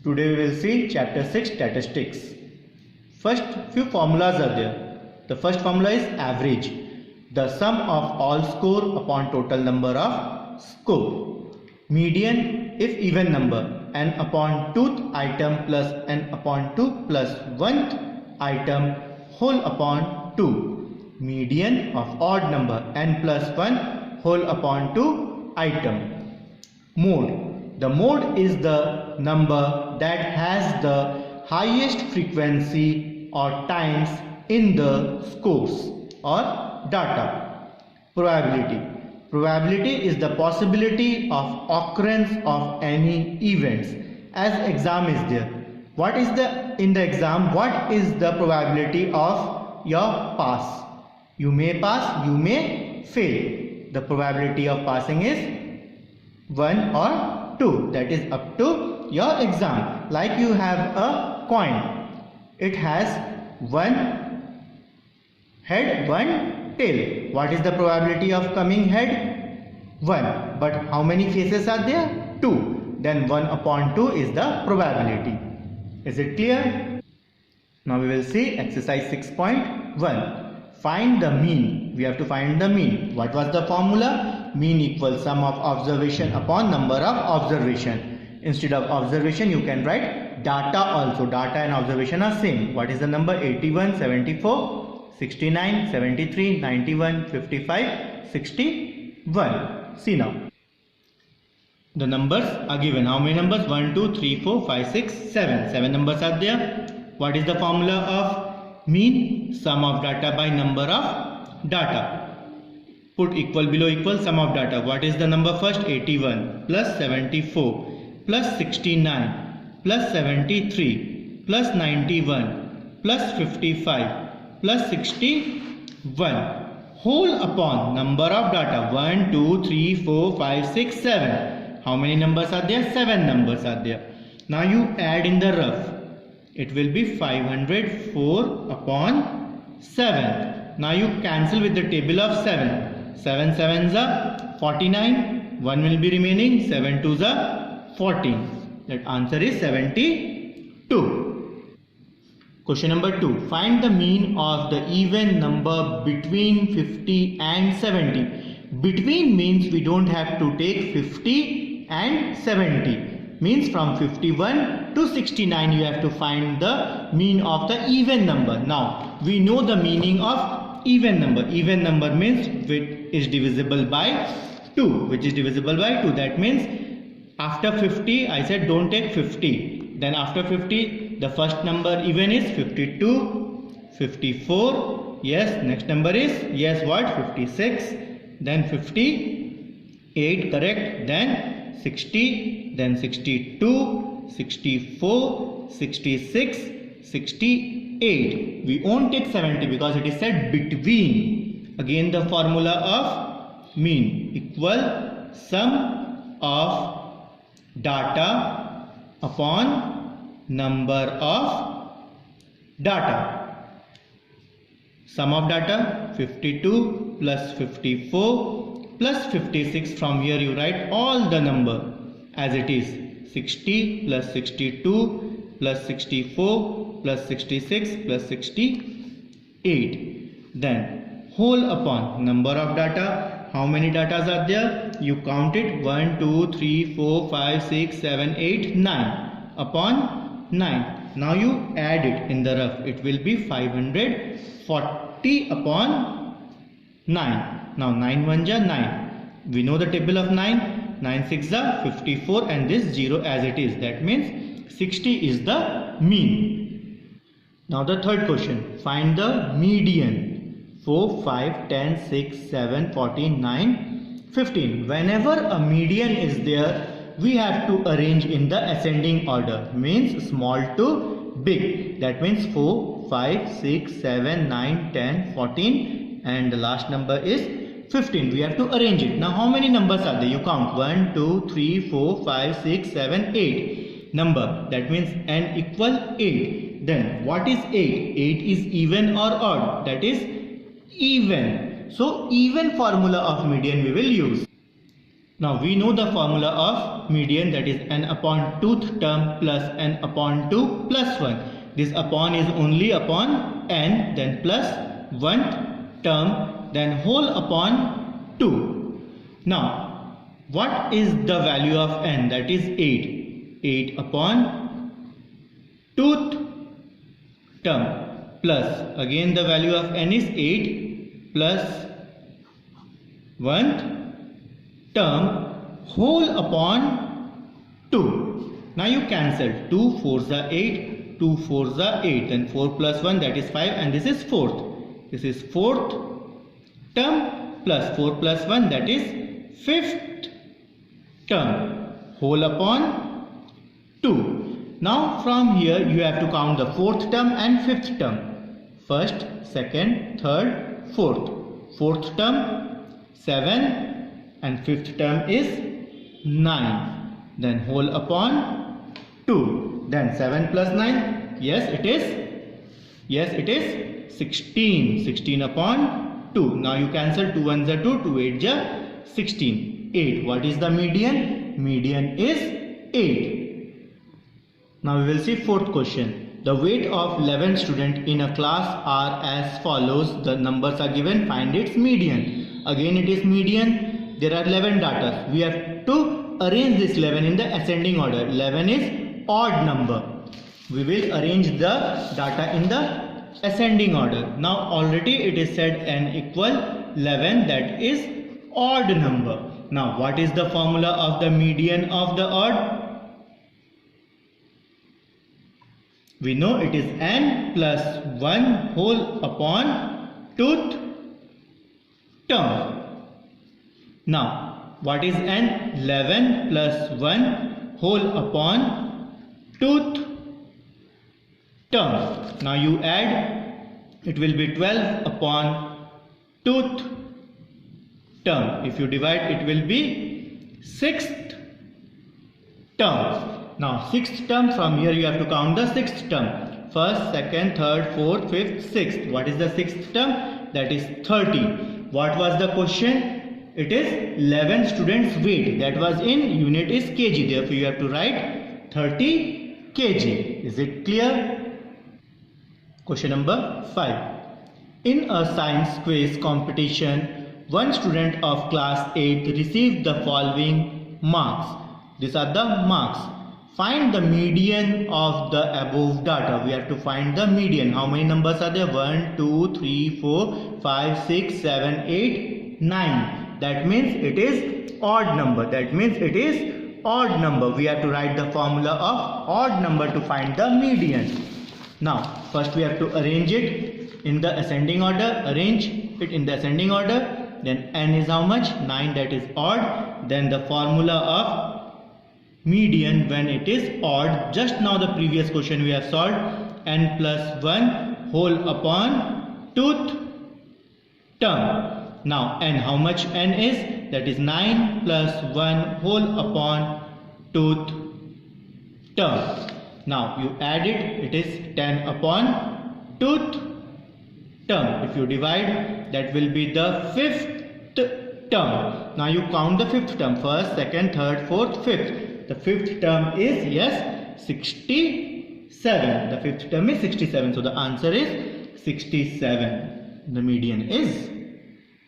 Today we will see chapter 6 statistics. First few formulas are there. The first formula is average, the sum of all score upon total number of score. Median if even number, n upon 2th item plus n upon 2 plus 1th item whole upon 2. Median of odd number n plus 1 whole upon 2 item. Mode. The mode is the number that has the highest frequency or times in the scores or data. Probability. Probability is the possibility of occurrence of any events. As exam is there, what is in the exam, what is the probability of your pass? You may pass, you may fail. The probability of passing is 1 or 2, that is up to your exam. Like you have a coin, it has one head, one tail. What is the probability of coming head? 1. But how many faces are there? 2. Then 1 upon 2 is the probability. Is it clear? Now we will see exercise 6.1. Find the mean. We have to find the mean. What was the formula? Mean equals sum of observation upon number of observation. Instead of observation you can write data also. Data and observation are same. What is the number? 81, 74, 69, 73, 91, 55, 61. See now. The numbers are given. How many numbers? 1, 2, 3, 4, 5, 6, 7. 7 numbers are there. What is the formula of mean? Sum of data by number of data. Put equal below equal sum of data. What is the number first? 81 plus 74 plus 69 plus 73 plus 91 plus 55 plus 61 whole upon number of data 1, 2, 3, 4, 5, 6, 7. How many numbers are there? 7 numbers are there. Now you add in the rough. It will be 504 upon 7. Now you cancel with the table of 7. 7 sevens are 49. 1 will be remaining. 7 twos are 14. That answer is 72. Question number 2. Find the mean of the even number between 50 and 70. Between means we don't have to take 50 and 70. Means from 51 to 69 you have to find the mean of the even number. Now we know the meaning of even number. Even number means which is divisible by 2. Which is divisible by 2. That means after 50 I said don't take 50. Then after 50 the first number even is 52, 54. Yes, next number is, yes, what? 56. Then 58, correct. Then 60, then 62, 64, 66, 68. We won't take 70 because it is said between. Again the formula of mean equal sum of data upon number of data. Sum of data 52 plus 54 plus 56. From here you write all the number as it is. 60 plus 62 plus 64 plus 66 plus 68. Then whole upon number of data. How many datas are there? You count it. 1, 2, 3, 4, 5, 6, 7, 8, 9 upon 9. Now you add it in the rough. It will be 540 upon 9. Now 9 1 ja 9. We know the table of 9. 9 6 ja 54 and this 0 as it is. That means 60 is the mean. Now the third question. Find the median. 4, 5, 10, 6, 7, 14, 9, 15. Whenever a median is there, we have to arrange in the ascending order. Means small to big. That means 4, 5, 6, 7, 9, 10, 14 and the last number is 15. We have to arrange it. Now how many numbers are there? You count 1, 2, 3, 4, 5, 6, 7, 8 number. That means n equal 8. Then what is 8? 8 is even or odd? That is even. So even formula of median we will use. Now we know the formula of median, that is n upon 2th term plus n upon 2 plus 1. This upon is only upon n, then plus 1th term, then whole upon 2. Now what is the value of n? That is 8. 8 upon 2th term plus, again the value of n is 8 plus 1th term whole upon 2. Now you cancel. 2 4s are 8, 2 4s are 8, then 4 plus 1, that is 5, and this is 4th. This is 4th term plus 4 plus 1, that is 5th term whole upon 2. Now from here you have to count the 4th term and 5th term. 1st, 2nd, 3rd, 4th. 4th term 7 and 5th term is 9. Then whole upon 2. Then 7 plus 9. Yes, it is 16. 16 upon 2. Now you cancel. 2 1s are 2. 2 8s are 16. 8. What is the median? Median is 8. Now we will see 4th question. The weight of 11 students in a class are as follows. The numbers are given. Find its median. Again it is median. There are 11 data. We have to arrange this 11 in the ascending order. 11 is odd number. We will arrange the data in the ascending order. Now already it is said n equal 11, that is odd number. Now what is the formula of the median of the odd? We know it is n plus 1 whole upon 2th term. Now what is n? 11 plus 1 whole upon 2th term. Now you add, it will be 12 upon 2th term. If you divide, it will be 6th term. Now 6th term, from here you have to count the 6th term. 1st, 2nd, 3rd, 4th, 5th, 6th. What is the 6th term? That is 30. What was the question? It is 11 students weight. That was in unit is kg. Therefore you have to write 30 kg. Is it clear? Question number 5. In a science quiz competition, one student of class 8 received the following marks. These are the marks. Find the median of the above data. We have to find the median. How many numbers are there? 1, 2, 3, 4, 5, 6, 7, 8, 9. That means it is odd number. That means it is odd number. We have to write the formula of odd number to find the median. Now first we have to arrange it in the ascending order. Arrange it in the ascending order. Then n is how much? 9, that is odd. Then the formula of median when it is odd. Just now the previous question we have solved. N plus 1 whole upon 2th term. Now n, how much n is? That is 9 plus 1 whole upon 2th term. Now you add it, it is 10 upon 2th term. If you divide, that will be the 5th term. Now you count the 5th term. 1st, 2nd, 3rd, 4th, 5th. The 5th term is, yes, 67. The 5th term is 67. So the answer is 67. The median is